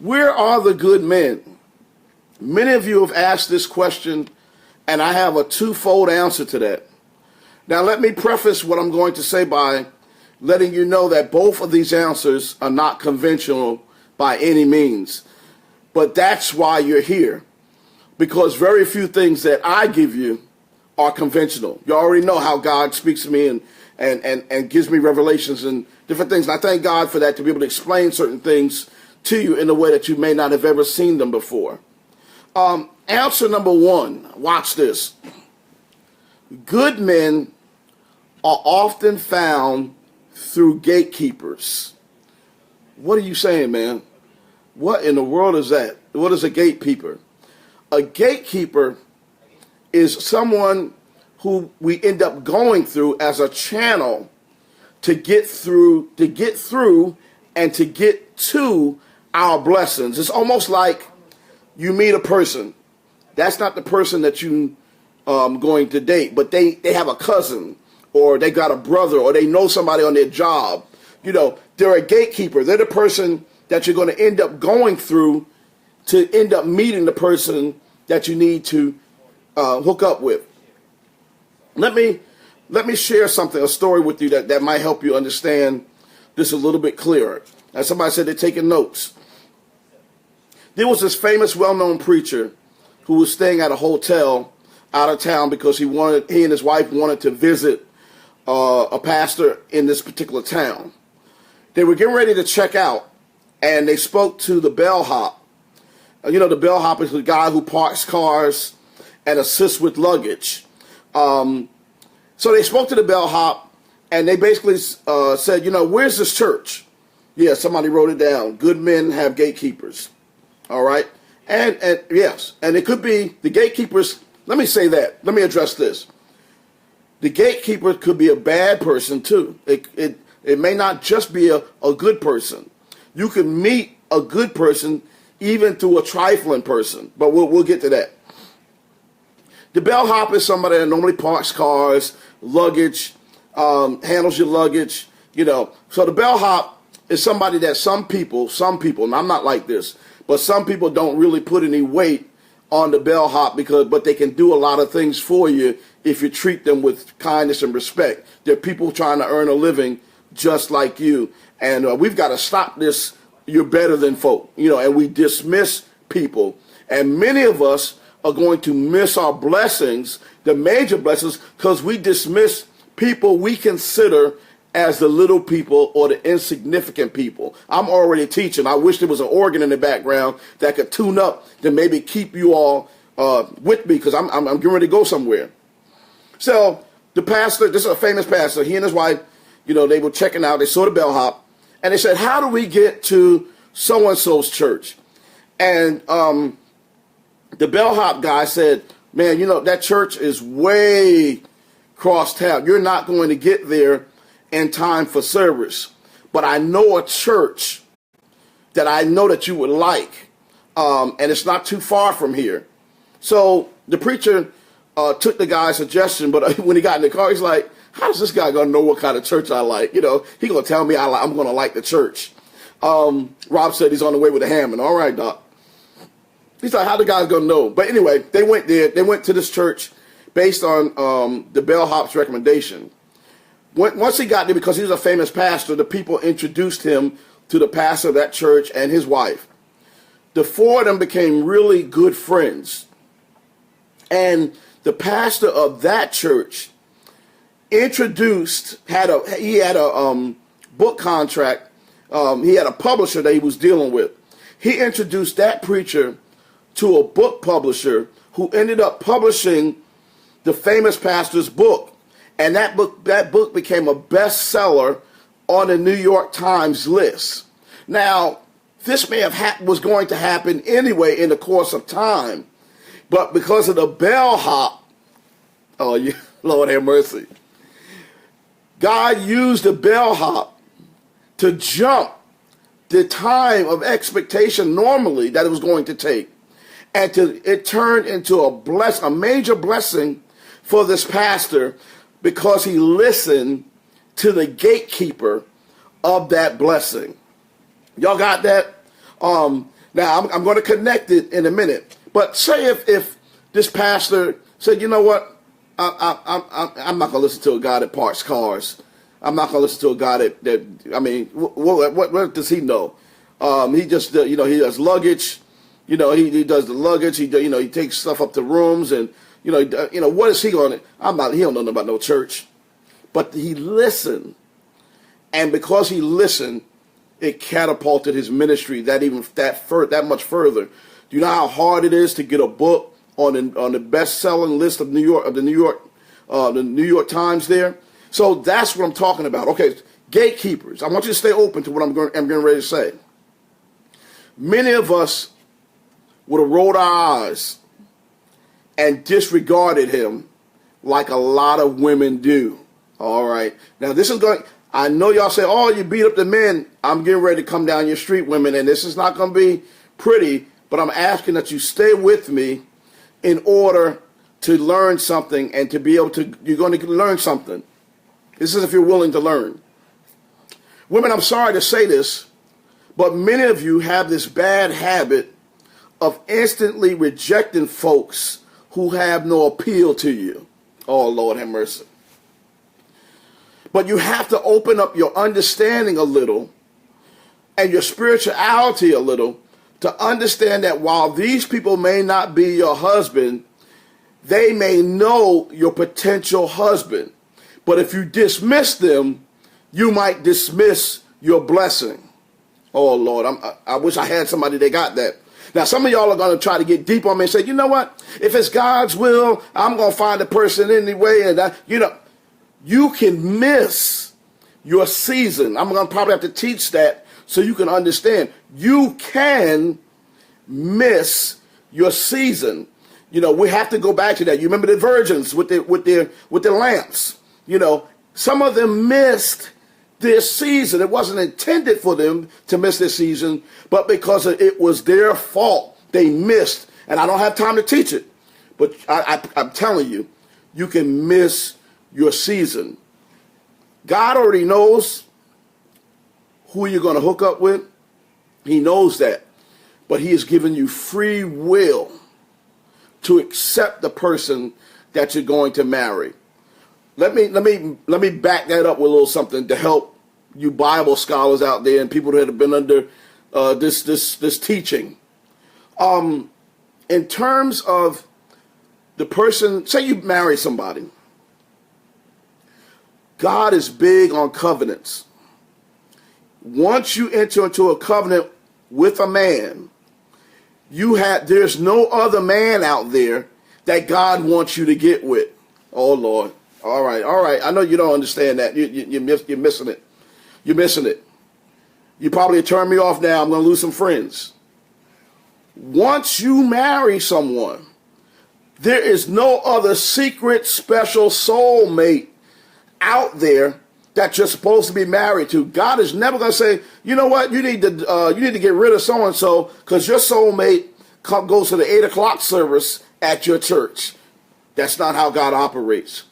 Where are the good men? Many of you have asked this question, and I have a twofold answer to that. Now, let me preface what I'm going to say by letting you know that both of these answers are not conventional by any means. But that's why you're here, because very few things that I give you are conventional. You already know how God speaks to me and gives me revelations and different things. And I thank God for that, to be able to explain certain things to you in a way that you may not have ever seen them before. Answer number one, watch this. Good men are often found through gatekeepers. What are you saying, man? What in the world is that? What is a gatekeeper? A gatekeeper is someone who we end up going through as a channel to get through and to get to our blessings. It's almost like you meet a person. That's not the person that you going to date, but they have a cousin, or they got a brother, or they know somebody on their job. You know, they're a gatekeeper. They're the person that you're going to end up going through to end up meeting the person that you need to hook up with. Let me share a story with you that might help you understand this a little bit clearer. As somebody said, they're taking notes. There was this famous, well-known preacher who was staying at a hotel out of town because he and his wife wanted to visit a pastor in this particular town. They were getting ready to check out, and they spoke to the bellhop. You know, the bellhop is the guy who parks cars and assists with luggage. So they spoke to the bellhop, and they basically said, you know, where's this church? Yeah, somebody wrote it down. Good men have gatekeepers. All right. And yes, and it could be the gatekeepers. Let me say that. Let me address this. The gatekeeper could be a bad person too. It may not just be a good person. You can meet a good person even through a trifling person, but we'll get to that. The bellhop is somebody that normally parks cars, luggage, handles your luggage, you know. So the bellhop is somebody that some people, and I'm not like this, but some people don't really put any weight on the bellhop but they can do a lot of things for you if you treat them with kindness and respect. They're people trying to earn a living just like you. And we've got to stop this, you're better than folk, you know, and we dismiss people. And many of us are going to miss our blessings, the major blessings, because we dismiss people we consider as the little people or the insignificant people. I'm already teaching. I wish there was an organ in the background that could tune up to maybe keep you all with me, because I'm getting ready to go somewhere. So the pastor, this is a famous pastor, he and his wife, you know, they were checking out, they saw the bellhop, and they said, how do we get to so-and-so's church? And the bellhop guy said, man, you know, that church is way cross town. You're not going to get there in time for service. But I know a church that I know that you would like, and it's not too far from here. So the preacher took the guy's suggestion, but when he got in the car, he's like, how's this guy going to know what kind of church I like? You know, he going to tell me I'm going to like the church. Rob said he's on the way with a Hammond. All right, Doc. He's like, how the guy's going to know? But anyway, they went there. They went to this church based on the bellhop's recommendation. Once he got there, because he was a famous pastor, the people introduced him to the pastor of that church and his wife. The four of them became really good friends. And the pastor of that church had a book contract. He had a publisher that he was dealing with. He introduced that preacher to a book publisher who ended up publishing the famous pastor's book. And that book became a bestseller on the New York Times list. Now, this may have was going to happen anyway in the course of time, but because of the bellhop, Lord have mercy, God used the bellhop to jump the time of expectation normally that it was going to take, and it turned into a major blessing for this pastor, because he listened to the gatekeeper of that blessing. Y'all got that? Now, I'm going to connect it in a minute. But say if this pastor said, you know what, I'm not going to listen to a guy that parks cars. I'm not going to listen to a guy that I mean, what does he know? He just, he does luggage. He does the luggage. He takes stuff up to rooms, and what is he going to? He don't know nothing about no church, but he listened, and because he listened, it catapulted his ministry that much further. Do you know how hard it is to get a book on the best-selling list of the New York Times there? So that's what I'm talking about. Okay, gatekeepers. I want you to stay open to what I'm getting ready to say. Many of us would have rolled our eyes and disregarded him like a lot of women do. All right. Now, this is going, I know y'all say, oh, you beat up the men. I'm getting ready to come down your street, women, and this is not going to be pretty, but I'm asking that you stay with me in order to learn something and to be able to, you're going to learn something. This is if you're willing to learn. Women, I'm sorry to say this, but many of you have this bad habit of instantly rejecting folks who have no appeal to you. Oh, Lord have mercy. But you have to open up your understanding a little and your spirituality a little to understand that while these people may not be your husband, they may know your potential husband. But if you dismiss them, you might dismiss your blessing. Oh, Lord, I wish I had somebody that got that. Now, some of y'all are going to try to get deep on me and say, you know what? If it's God's will, I'm going to find a person anyway. And, you can miss your season. I'm going to probably have to teach that so you can understand. You can miss your season. We have to go back to that. You remember the virgins with the lamps. Some of them missed their season. It wasn't intended for them to miss their season, but because it was their fault, they missed. And I don't have time to teach it, but I'm telling you, you can miss your season. God already knows who you're going to hook up with. He knows that, but he has given you free will to accept the person that you're going to marry. Let me back that up with a little something to help you Bible scholars out there and people that have been under this teaching. In terms of the person, say you marry somebody. God is big on covenants. Once you enter into a covenant with a man, there's no other man out there that God wants you to get with. Oh, Lord. All right. I know you don't understand that. You're missing it. You're missing it. You probably turn me off now. I'm going to lose some friends. Once you marry someone, there is no other secret, special soulmate out there that you're supposed to be married to. God is never going to say, you know what, you need to get rid of so-and-so because your soulmate goes to the 8 o'clock service at your church. That's not how God operates.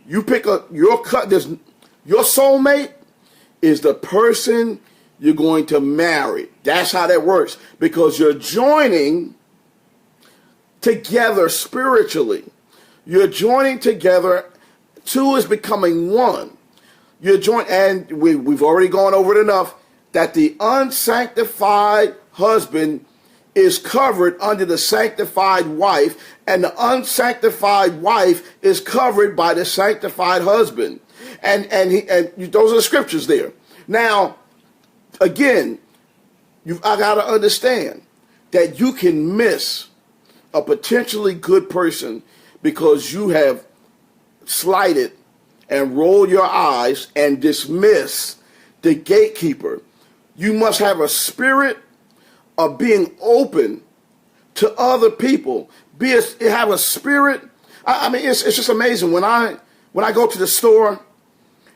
You pick your soulmate is the person you're going to marry. That's how that works, because you're joining together spiritually. You're joining together. Two is becoming one. You're joined, and we've already gone over it enough that the unsanctified husband is covered under the sanctified wife, and the unsanctified wife is covered by the sanctified husband. And those are the scriptures there. Now, again, I got to understand that you can miss a potentially good person because you have slighted and rolled your eyes and dismiss the gatekeeper. You must have a spirit of being open to other people. Have a spirit. I mean, it's just amazing when I go to the store,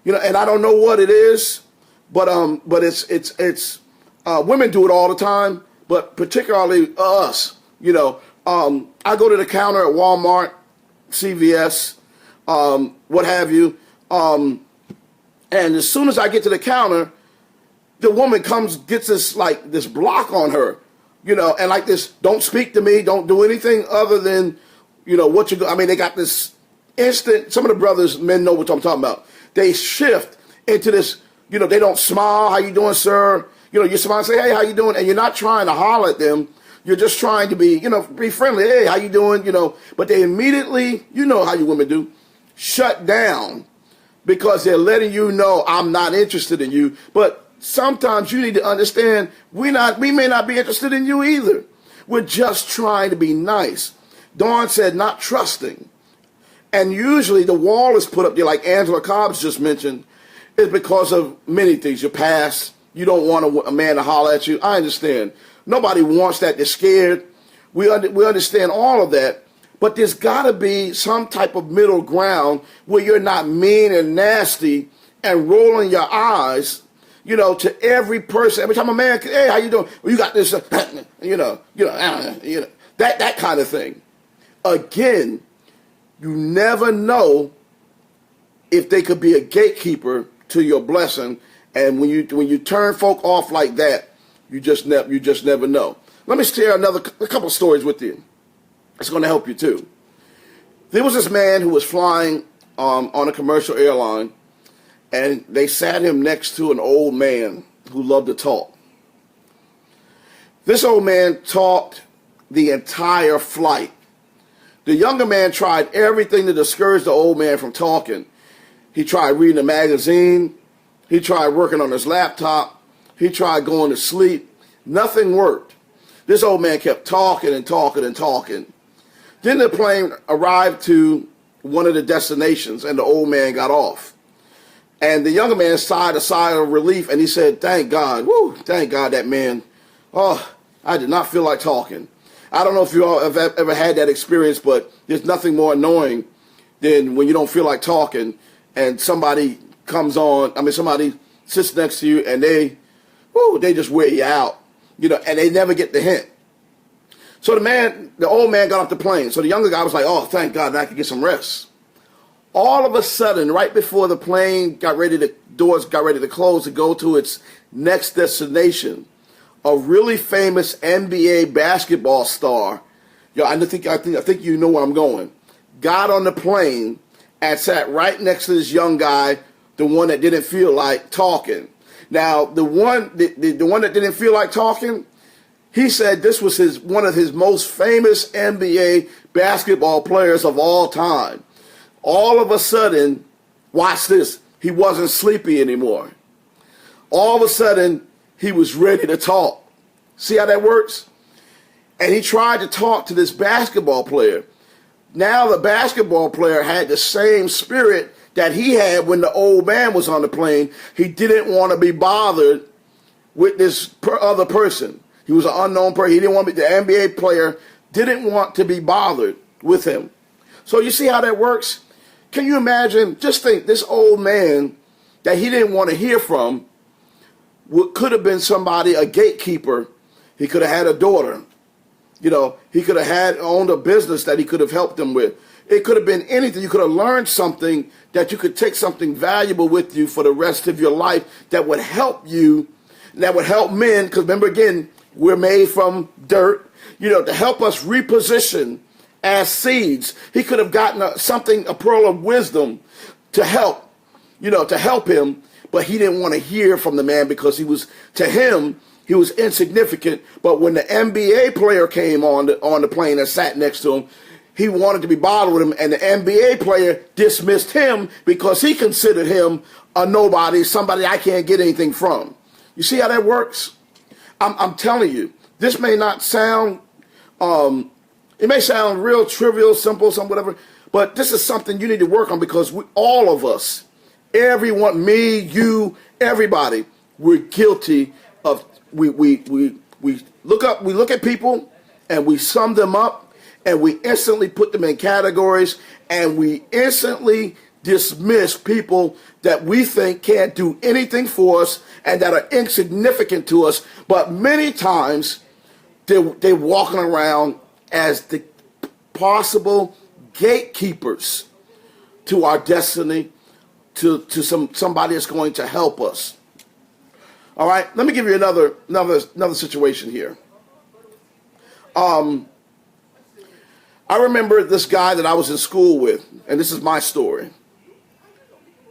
and I don't know what it is, but it's women do it all the time, but particularly us. I go to the counter at Walmart, CVS, what have you, and as soon as I get to the counter, the woman gets this block on her. and like this, don't speak to me, don't do anything other than, what you, I mean, they got this instant, some of the brothers, men know what I'm talking about. They shift into this, they don't smile, how you doing, sir? You smile and say, hey, how you doing? And you're not trying to holler at them. You're just trying to be, be friendly. Hey, how you doing? But they immediately, how you women do, shut down because they're letting you know I'm not interested in you. But sometimes you need to understand we may not be interested in you either. We're just trying to be nice. Dawn said not trusting. And usually the wall is put up there, like Angela Cobbs just mentioned, is because of many things. Your past, you don't want a man to holler at you. I understand. Nobody wants that. They're scared. We understand all of that. But there's got to be some type of middle ground where you're not mean and nasty and rolling your eyes, to every person. Every time a man, hey, how you doing? Well, you got this, that kind of thing. Again, you never know if they could be a gatekeeper to your blessing. And when you turn folk off like that, you just never know. Let me share a couple stories with you. It's going to help you too. There was this man who was flying on a commercial airline, and they sat him next to an old man who loved to talk. This old man talked the entire flight. The younger man tried everything to discourage the old man from talking. He tried reading a magazine. He tried working on his laptop. He tried going to sleep. Nothing worked. This old man kept talking and talking and talking. Then the plane arrived to one of the destinations, and the old man got off. And the younger man sighed a sigh of relief, and he said, thank God. Woo, thank God that man. Oh, I did not feel like talking. I don't know if you all have ever had that experience, but there's nothing more annoying than when you don't feel like talking and somebody comes on, somebody sits next to you and they just wear you out, and they never get the hint. So the old man got off the plane. So the younger guy was like, oh, thank God, now I can get some rest. All of a sudden, right before the plane doors got ready to close to go to its next destination, a really famous NBA basketball star, I think you know where I'm going, got on the plane and sat right next to this young guy, the one that didn't feel like talking. Now, the one that didn't feel like talking, he said this was one of his most famous NBA basketball players of all time. All of a sudden, watch this, he wasn't sleepy anymore. All of a sudden, he was ready to talk. See how that works? And he tried to talk to this basketball player. Now the basketball player had the same spirit that he had when the old man was on the plane. He didn't want to be bothered with this other person. He was an unknown person. He didn't want to be, the NBA player didn't want to be bothered with him. So you see how that works? Can you imagine, just think, this old man that he didn't want to hear from could have been somebody, a gatekeeper. He could have had a daughter. He could have owned a business that he could have helped them with. It could have been anything. You could have learned something that you could take something valuable with you for the rest of your life that would help you, that would help men, because remember again, we're made from dirt, to help us reposition as seeds. He could have gotten a pearl of wisdom to help him, but he didn't want to hear from the man because he was insignificant. But when the NBA player came on the plane and sat next to him, he wanted to be bothered with him, and the NBA player dismissed him because he considered him a nobody, somebody I can't get anything from. You see how that works? I'm telling you, this may not sound, it may sound real trivial, simple, some whatever, but this is something you need to work on because all of us, everyone, me, you, everybody, we're guilty of, we look at people and we sum them up and we instantly put them in categories and we instantly dismiss people that we think can't do anything for us and that are insignificant to us. But many times they're walking around as the possible gatekeepers to our destiny, to somebody that's going to help us. All right, let me give you another situation here. I remember this guy that I was in school with, and this is my story.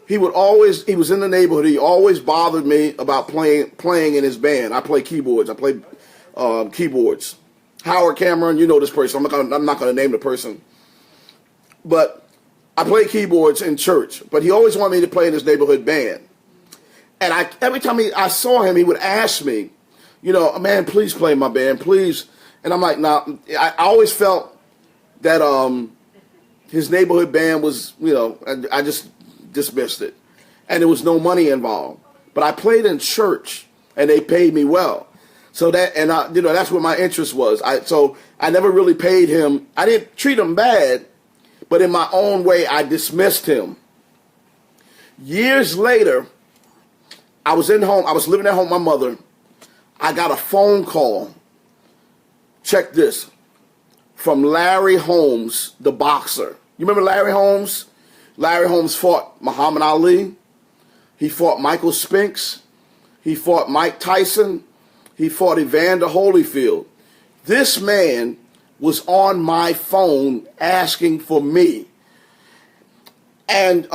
He was in the neighborhood. He always bothered me about playing in his band. I play keyboards. I play keyboards. Howard Cameron, you know this person. I'm not gonna name the person, but I play keyboards in church. But he always wanted me to play in his neighborhood band. And every time I saw him, he would ask me, man, please play in my band, please. And I'm like, nah. I always felt that his neighborhood band was, I just dismissed it. And there was no money involved. But I played in church, and they paid me well. So that's where my interest was. So I never really paid him. I didn't treat him bad, but in my own way, I dismissed him. Years later, I was living at home with my mother. I got a phone call. Check this. From Larry Holmes, the boxer. You remember Larry Holmes? Larry Holmes fought Muhammad Ali. He fought Michael Spinks. He fought Mike Tyson. He fought Evander Holyfield. This man was on my phone asking for me. And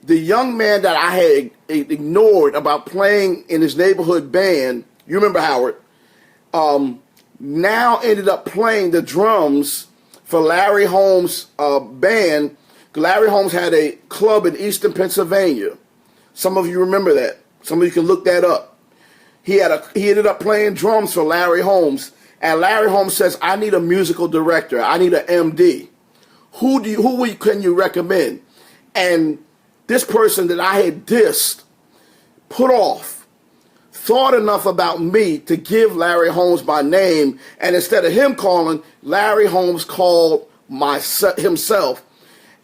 the young man that I had ignored about playing in his neighborhood band, you remember Howard, now ended up playing the drums for Larry Holmes' band. Larry Holmes had a club in Eastern Pennsylvania. Some of you remember that. Some of you can look that up. He ended up playing drums for Larry Holmes, and Larry Holmes says, I need a musical director. I need an MD. Who can you recommend? And this person that I had dissed, put off, thought enough about me to give Larry Holmes my name, and instead of him calling, Larry Holmes called himself.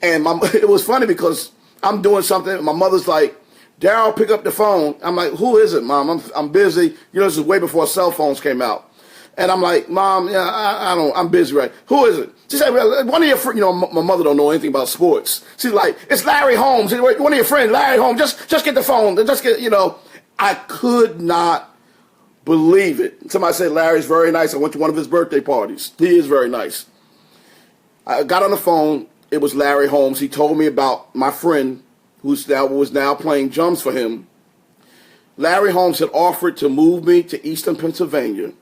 And it was funny because I'm doing something, and my mother's like, Darryl, pick up the phone. I'm like, who is it, Mom? I'm busy. This is way before cell phones came out. And I'm like, Mom, I'm busy, right? Who is it? She said, well, one of your friends, my mother don't know anything about sports. She's like, it's Larry Holmes. One of your friends, Larry Holmes, just get the phone. I could not believe it. Somebody said, Larry's very nice. I went to one of his birthday parties. He is very nice. I got on the phone. It was Larry Holmes. He told me about my friend who was now playing drums for him. Larry Holmes had offered to move me to Eastern Pennsylvania.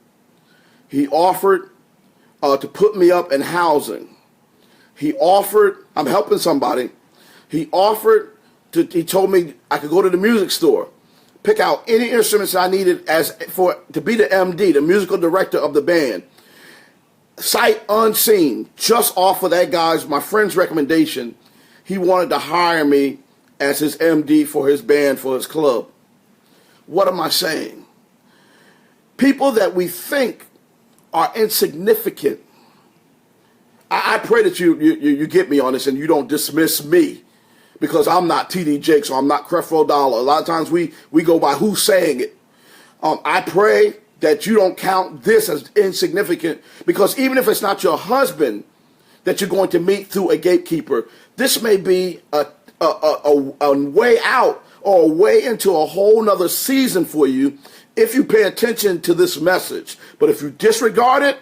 He offered to put me up in housing. He offered, I'm helping somebody. He told me I could go to the music store, pick out any instruments I needed to be the MD, the musical director of the band. Sight unseen, just off of my friend's recommendation, he wanted to hire me as his MD for his band, for his club. What am I saying? People that we think are insignificant. I pray that you get me on this and you don't dismiss me because I'm not T.D. Jakes or I'm not Creflo Dollar. A lot of times we go by who's saying it. I pray that you don't count this as insignificant because even if it's not your husband that you're going to meet through a gatekeeper, this may be a way out or a way into a whole nother season for you if you pay attention to this message. But if you disregard it,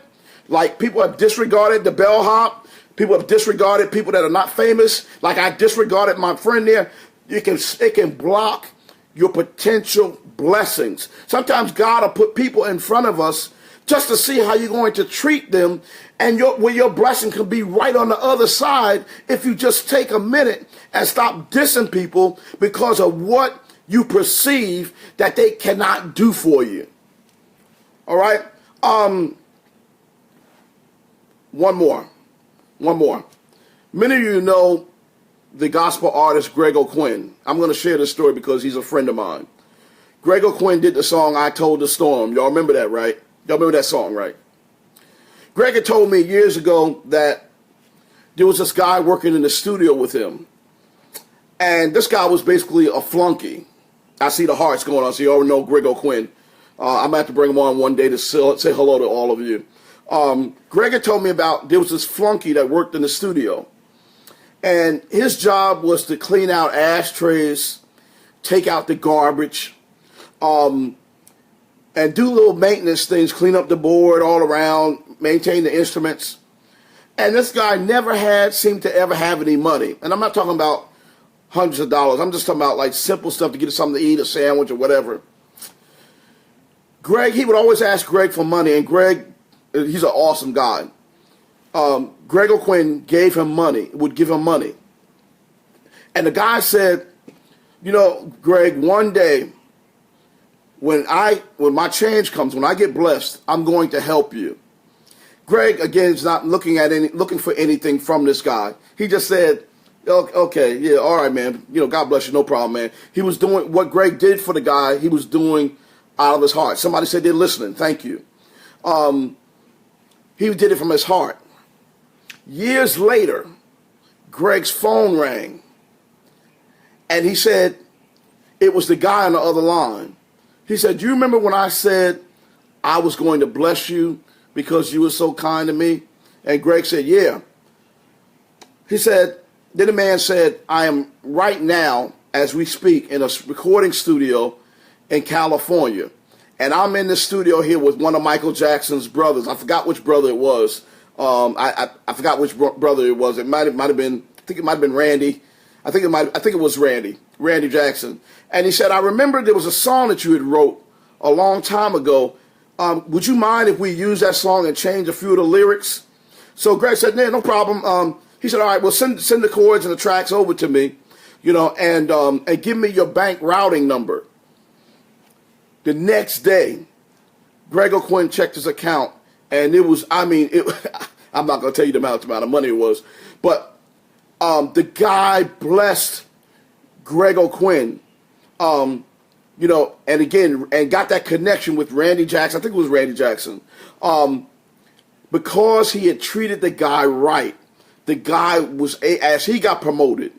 like people have disregarded the bellhop, people have disregarded people that are not famous, like I disregarded my friend there, it can block your potential blessings. Sometimes God will put people in front of us just to see how you're going to treat them, and your blessing can be right on the other side if you just take a minute and stop dissing people because of what you perceive that they cannot do for you. All right? One more. Many of you know the gospel artist Greg O'Quinn. I'm going to share this story because he's a friend of mine. Greg O'Quinn did the song I Told the Storm. Y'all remember that, right? Y'all remember that song, right? Greg had told me years ago that there was this guy working in the studio with him. And this guy was basically a flunky. I see the hearts going on, so you already know Greg O'Quinn. I'm going to have to bring him on one day to say hello to all of you. Greg had told me about there was this flunky that worked in the studio. And his job was to clean out ashtrays, take out the garbage. and do little maintenance things, clean up the board all around, maintain the instruments. And this guy never seemed to ever have any money. And I'm not talking about hundreds of dollars. I'm just talking about like simple stuff to get something to eat, a sandwich or whatever. Greg, he would always ask Greg for money, and Greg, he's an awesome guy. Greg O'Quinn gave him money, would give him money. And the guy said, you know, Greg, one day when my change comes, when I get blessed, I'm going to help you. Greg, again, is not looking for anything from this guy. He just said, okay, yeah, all right, man. You know, God bless you, no problem, man. He was doing what Greg did for the guy, he was doing out of his heart. Somebody said they're listening. Thank you. He did it from his heart. Years later, Greg's phone rang, and he said it was the guy on the other line. He said, do you remember when I said I was going to bless you because you were so kind to me? And Greg said, yeah. He said, then the man said, I am right now, as we speak, in a recording studio in California. And I'm in the studio here with one of Michael Jackson's brothers. I forgot which brother it was. I forgot which brother it was. It might have been, I think it might have been Randy. I think it was Randy Jackson. And he said, I remember there was a song that you had wrote a long time ago. Would you mind if we use that song and change a few of the lyrics? So Greg said, no problem. He said, all right, well, send the chords and the tracks over to me, you know, and give me your bank routing number. The next day, Greg O'Quinn checked his account, and it was, I'm not going to tell you the amount of money it was, but the guy blessed Greg O'Quinn, you know, and again, and got that connection with Randy Jackson. I think it was Randy Jackson, because he had treated the guy right. The guy was, as he got promoted,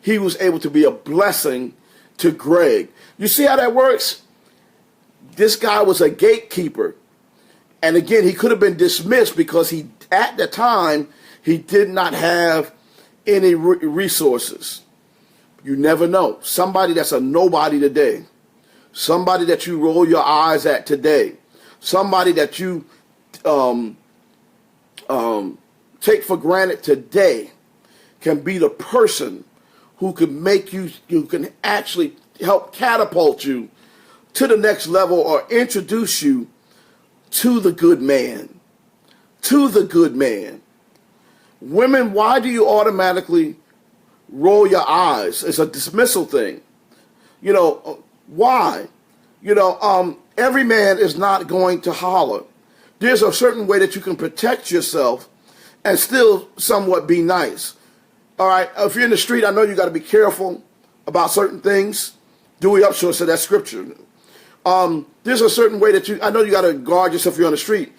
he was able to be a blessing to Greg. You see how that works? This guy was a gatekeeper. And again, he could have been dismissed because at the time, he did not have any resources. You never know. Somebody that's a nobody today, somebody that you roll your eyes at today, somebody that you take for granted today can be the person who can make you, who can actually help catapult you to the next level or introduce you to the good man. To the good man. Women, why do you automatically roll your eyes? It's a dismissal thing. You know, why? You know, every man is not going to holler. There's a certain way that you can protect yourself and still somewhat be nice. All right, if you're in the street, I know you got to be careful about certain things. Dewey Upshaw said that scripture. There's a certain way that I know you got to guard yourself if you're on the street.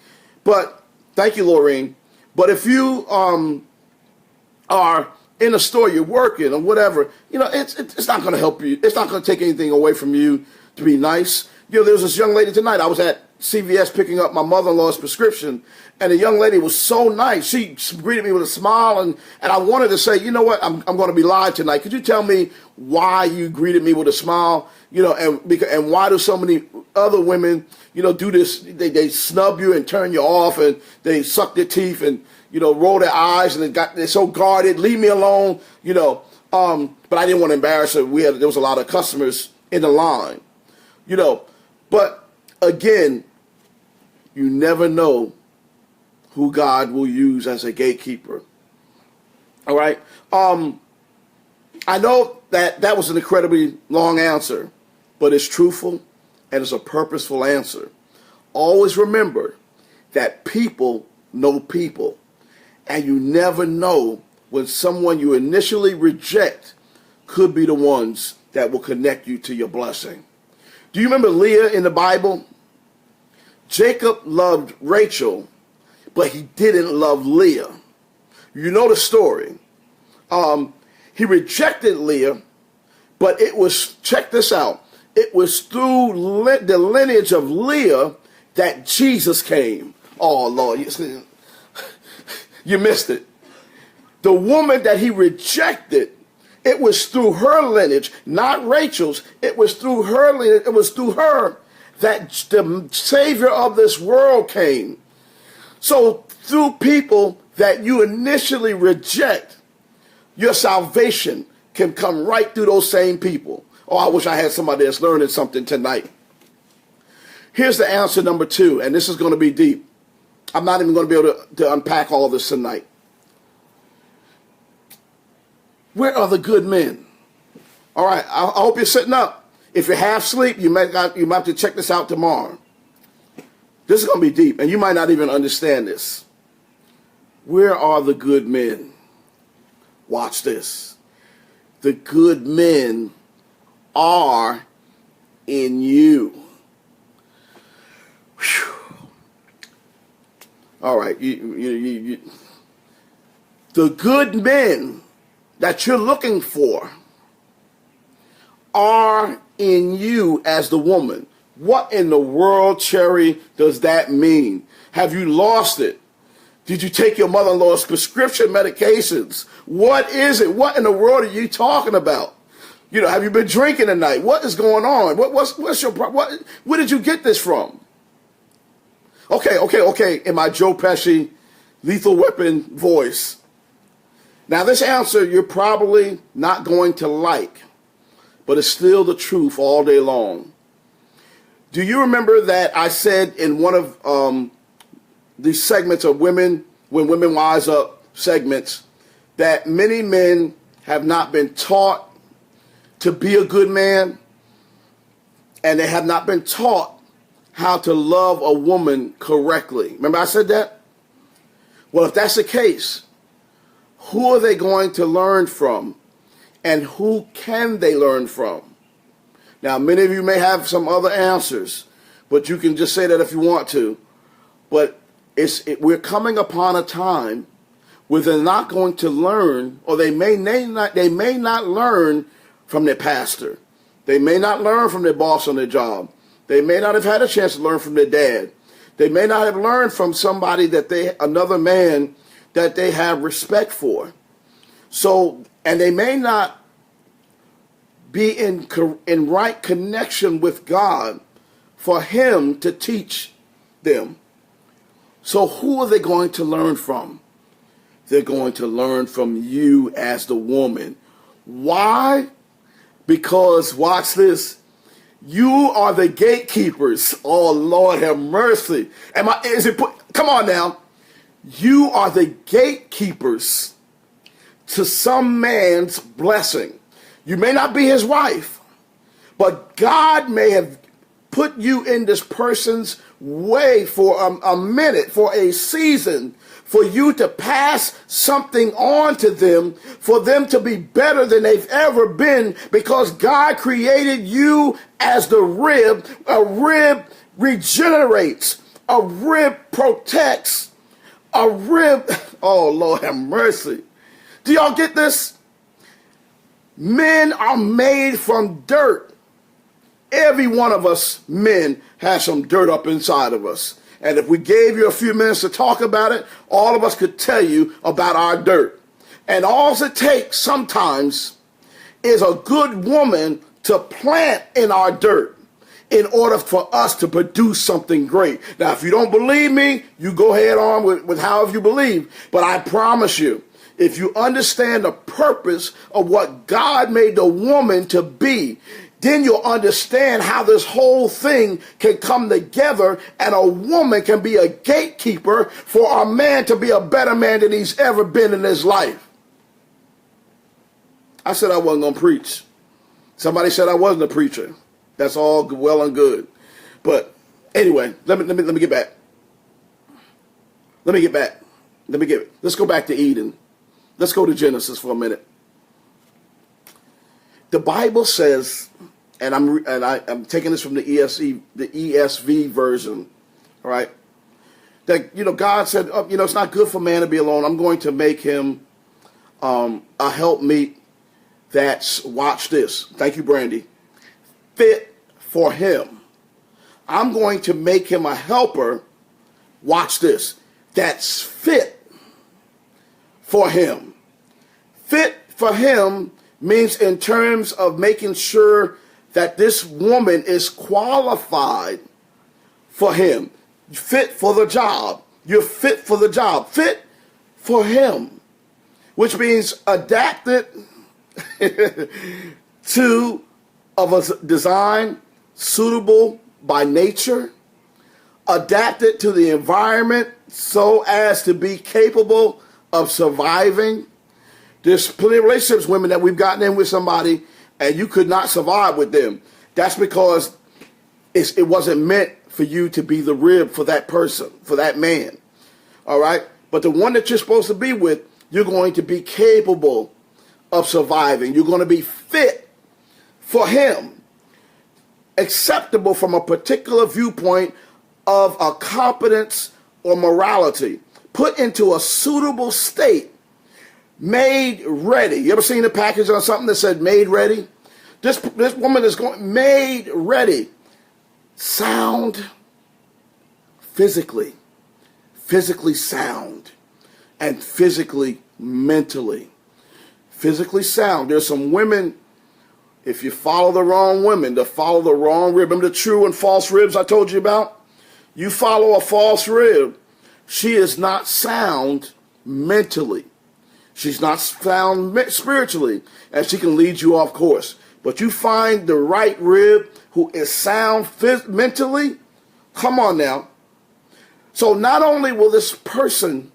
But, thank you, Lorraine. But if you are in a store, you're working or whatever, you know, it's not going to help you. It's not going to take anything away from you to be nice. You know, there was this young lady tonight. I was at CVS picking up my mother-in-law's prescription, and the young lady was so nice. She greeted me with a smile, and I wanted to say, you know what, I'm going to be live tonight. Could you tell me why you greeted me with a smile? You know, and why do so many other women, you know, do this? They snub you and turn you off, and they suck their teeth and, you know, roll their eyes, and they're so guarded. Leave me alone, you know. But I didn't want to embarrass her. There was a lot of customers in the line, you know. But again, you never know who God will use as a gatekeeper. All right. I know that was an incredibly long answer, but it's truthful and it's a purposeful answer. Always remember that people know people, and you never know when someone you initially reject could be the ones that will connect you to your blessing. Do you remember Leah in the Bible? Jacob loved Rachel, but he didn't love Leah. You know the story. He rejected Leah, but it was, check this out, it was through the lineage of Leah that Jesus came. Oh, Lord, you missed it. The woman that he rejected, it was through her lineage, not Rachel's. It was through her lineage. It was through her that the Savior of this world came. So through people that you initially reject, your salvation can come right through those same people. Oh, I wish I had somebody that's learning something tonight. Here's the answer number 2, and this is going to be deep. I'm not even going to be able to unpack all of this tonight. Where are the good men? All right, I hope you're sitting up. If you're half asleep, you might have to check this out tomorrow. This is going to be deep, and you might not even understand this. Where are the good men? Watch this. The good men are in you. Whew. All right, the good men that you're looking for are in you as the woman. What in the world, Cherry, does that mean? Have you lost it? Did you take your mother-in-law's prescription medications? What is it? What in the world are you talking about? You know, have you been drinking tonight? What is going on? What's your problem? Where did you get this from? Okay. In my Joe Pesci Lethal Weapon voice. Now, this answer you're probably not going to like, but it's still the truth all day long. Do you remember that I said in one of these segments of Women, When Women Wise Up segments, that many men have not been taught to be a good man, and they have not been taught how to love a woman correctly? Remember I said that? Well, if that's the case, who are they going to learn from? And who can they learn from? Now, many of you may have some other answers, but you can just say that if you want to. But we're coming upon a time where they're not going to learn, or they may not learn from their pastor. They may not learn from their boss on their job. They may not have had a chance to learn from their dad. They may not have learned from somebody another man that they have respect for. So, and they may not be in right connection with God for him to teach them. So who are they going to learn from? They're going to learn from you as the woman. Why? Because, watch this, you are the gatekeepers. Oh, Lord have mercy. Come on now. You are the gatekeepers to some man's blessing. You may not be his wife, but God may have put you in this person's way for a minute, for a season, for you to pass something on to them, for them to be better than they've ever been, because God created you as the rib. A rib regenerates. A rib protects. A rib, oh, Lord have mercy. Do y'all get this? Men are made from dirt. Every one of us men has some dirt up inside of us. And if we gave you a few minutes to talk about it, all of us could tell you about our dirt. And all it takes sometimes is a good woman to plant in our dirt in order for us to produce something great. Now, if you don't believe me, you go ahead on with however you believe. But I promise you, if you understand the purpose of what God made the woman to be, then you'll understand how this whole thing can come together, and a woman can be a gatekeeper for a man to be a better man than he's ever been in his life. I said I wasn't going to preach. Somebody said I wasn't a preacher. That's all well and good. But anyway, let me get back. Let's go back to Eden. Let's go to Genesis for a minute. The Bible says, and I'm taking this from the ESV version, all right? That God said, it's not good for man to be alone. I'm going to make him a helpmeet that's, watch this. Thank you, Brandy. Fit for him. I'm going to make him a helper. Watch this. That's fit for him. Fit for him means in terms of making sure that this woman is qualified for him, fit for the job. You're fit for the job, fit for him, which means adapted to of a design suitable by nature, adapted to the environment so as to be capable of surviving. There's plenty of relationships, women, that we've gotten in with somebody and you could not survive with them. That's because it wasn't meant for you to be the rib for that person, for that man. All right? But the one that you're supposed to be with, you're going to be capable of surviving. You're going to be fit for him, acceptable from a particular viewpoint of a competence or morality, put into a suitable state, made ready. You ever seen the package on something that said made ready? This woman is going made ready. Sound, physically sound, and mentally sound. There's some women, if you follow the wrong women, to follow the wrong rib. Remember the true and false ribs I told you about? You follow a false rib, she is not sound mentally. She's not sound spiritually, and she can lead you off course. But you find the right rib who is sound mentally, come on now. So not only will this person,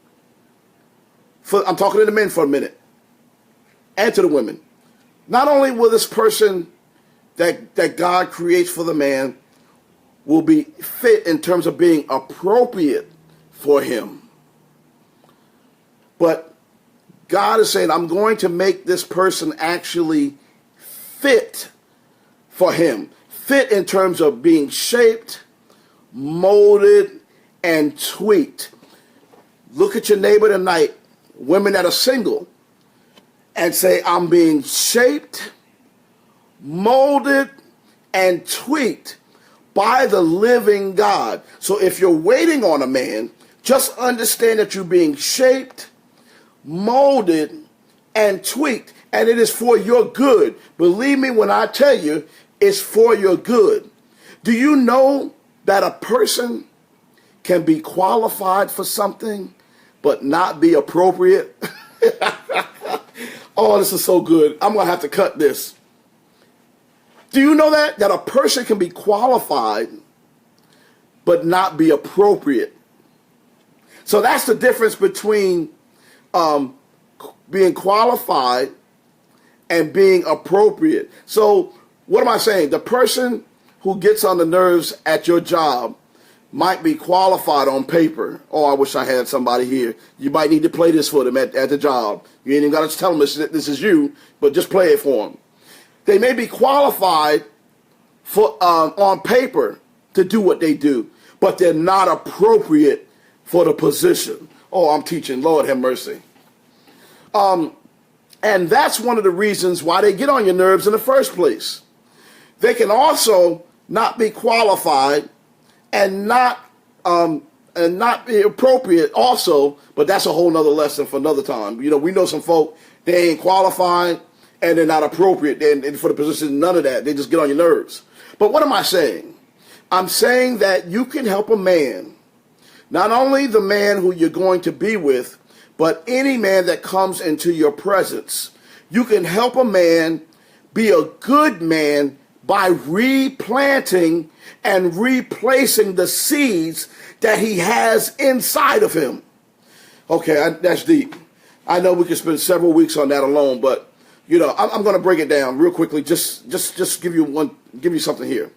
I'm talking to the men for a minute, and to the women, not only will this person that God creates for the man will be fit in terms of being appropriate for him, but God is saying, I'm going to make this person actually fit for him. Fit in terms of being shaped, molded, and tweaked. Look at your neighbor tonight, women that are single, and say, I'm being shaped, molded, and tweaked by the living God. So if you're waiting on a man, just understand that you're being shaped, molded, and tweaked, and it is for your good. Believe me when I tell you, it's for your good. Do you know that a person can be qualified for something but not be appropriate? Oh, this is so good. I'm going to have to cut this. Do you know that a person can be qualified but not be appropriate? So that's the difference between being qualified and being appropriate. So what am I saying? The person who gets on the nerves at your job might be qualified on paper. Oh, I wish I had somebody here. You might need to play this for them at the job. You ain't even got to tell them this is you, but just play it for them. They may be qualified for on paper to do what they do, but they're not appropriate for the position. Oh, I'm teaching. Lord have mercy. And that's one of the reasons why they get on your nerves in the first place. They can also not be qualified and not be appropriate also, but that's a whole nother lesson for another time. You know, we know some folk, they ain't qualified and they're not appropriate and for the position, none of that. They just get on your nerves. But what am I saying? I'm saying that you can help a man, not only the man who you're going to be with, but any man that comes into your presence. You can help a man be a good man by replanting and replacing the seeds that he has inside of him. Okay, that's deep. I know we could spend several weeks on that alone, but you know, I'm going to break it down real quickly. Just give you something here.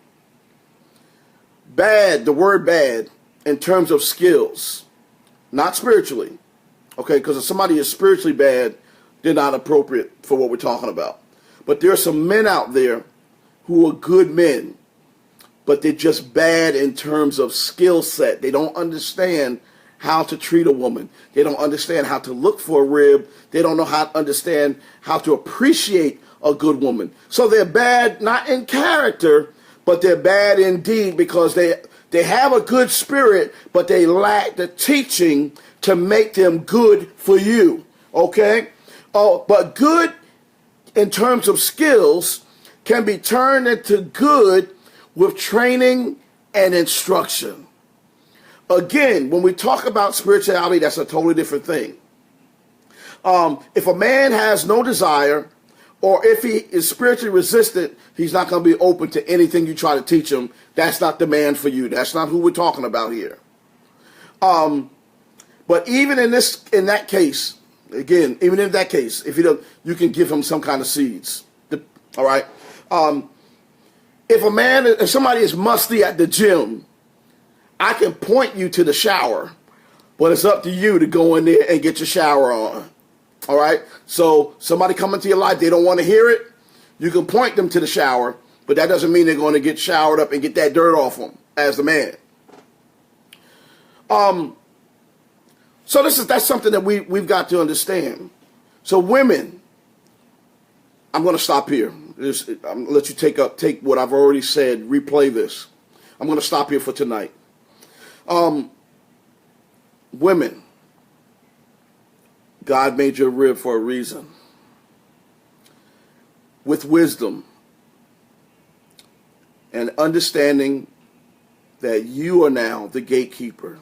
Bad, the word bad, in terms of skills, not spiritually. Okay, because if somebody is spiritually bad, they're not appropriate for what we're talking about. But there are some men out there who are good men, but they're just bad in terms of skill set. They don't understand how to treat a woman. They don't understand how to look for a rib. They don't know how to understand how to appreciate a good woman. So they're bad, not in character, but they're bad indeed because they have a good spirit, but they lack the teaching to make them good for you. Okay? Oh, but good in terms of skills, can be turned into good with training and instruction. Again, when we talk about spirituality, that's a totally different thing. If a man has no desire, or if he is spiritually resistant, he's not going to be open to anything you try to teach him. That's not the man for you. That's not who we're talking about here. But even in that case, again, even in that case, if you can give him some kind of seeds. All right. If somebody is musty at the gym, I can point you to the shower, but it's up to you to go in there and get your shower on. All right. So somebody come into your life, they don't want to hear it. You can point them to the shower, but that doesn't mean they're going to get showered up and get that dirt off them as the man. So that's something that we've got to understand. So women, I'm going to stop here. I'm going to let you take what I've already said, replay this. I'm going to stop here for tonight. Women, God made your rib for a reason. With wisdom and understanding that you are now the gatekeeper.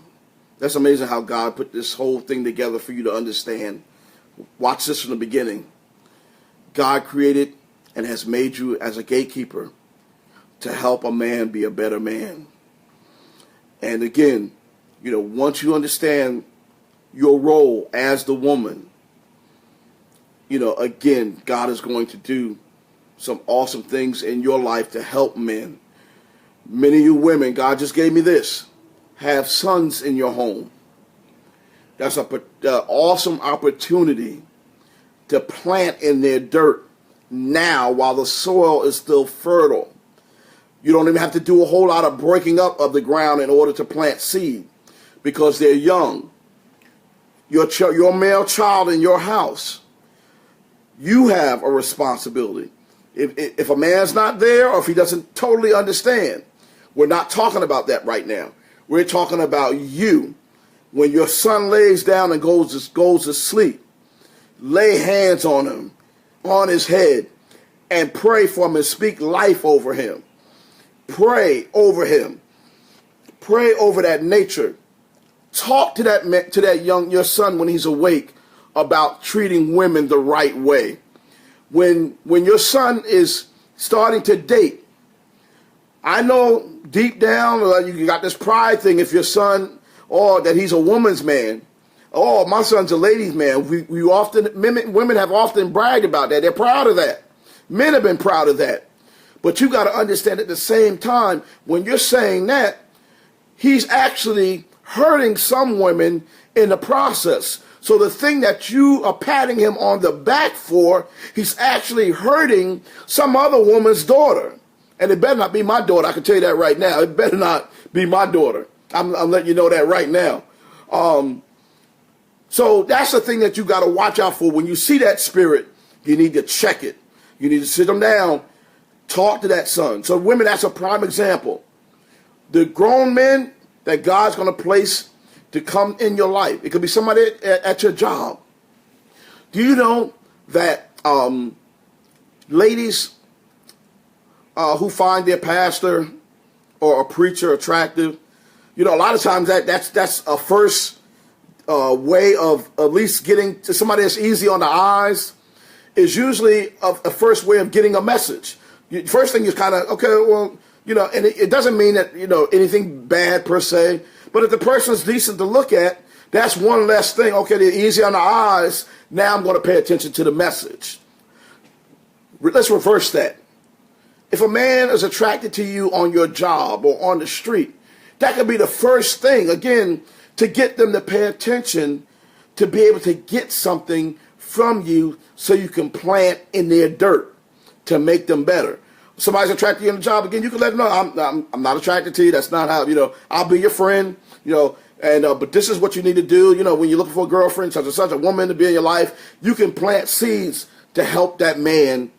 That's amazing how God put this whole thing together for you to understand. Watch this from the beginning. God created and has made you as a gatekeeper to help a man be a better man. And again, once you understand your role as the woman, again, God is going to do some awesome things in your life to help men. Many of you women, God just gave me this. Have sons in your home. That's an awesome opportunity to plant in their dirt now while the soil is still fertile. You don't even have to do a whole lot of breaking up of the ground in order to plant seed because they're young. Your male child in your house, you have a responsibility. If a man's not there or if he doesn't totally understand, we're not talking about that right now. We're talking about you. When your son lays down and goes to sleep, lay hands on him, on his head, and pray for him and speak life over him. Pray over him. Pray over that nature. Talk to your son when he's awake about treating women the right way. When your son is starting to date, I know deep down you got this pride thing if your son, or that he's a woman's man. Oh, my son's a ladies' man. Women have often bragged about that. They're proud of that. Men have been proud of that. But you got to understand at the same time, when you're saying that, he's actually hurting some women in the process. So the thing that you are patting him on the back for, he's actually hurting some other woman's daughter. And it better not be my daughter. I can tell you that right now. It better not be my daughter. I'm letting you know that right now. So that's the thing that you got to watch out for. When you see that spirit, you need to check it. You need to sit them down, talk to that son. So women, that's a prime example. The grown men that God's going to place to come in your life. It could be somebody at your job. Do you know that ladies who find their pastor or a preacher attractive, a lot of times that's a first way of at least getting to somebody that's easy on the eyes, is usually a first way of getting a message. First thing is kind of, okay, well, and it doesn't mean that, anything bad per se, but if the person's decent to look at, that's one less thing. Okay, they're easy on the eyes. Now I'm going to pay attention to the message. Let's reverse that. If a man is attracted to you on your job or on the street, that could be the first thing, again, to get them to pay attention, to be able to get something from you so you can plant in their dirt to make them better. Somebody's attracted to you on the job, again, you can let them know, I'm not attracted to you. That's not how, I'll be your friend, but this is what you need to do. When you're looking for a girlfriend, such and such, a woman to be in your life, you can plant seeds to help that man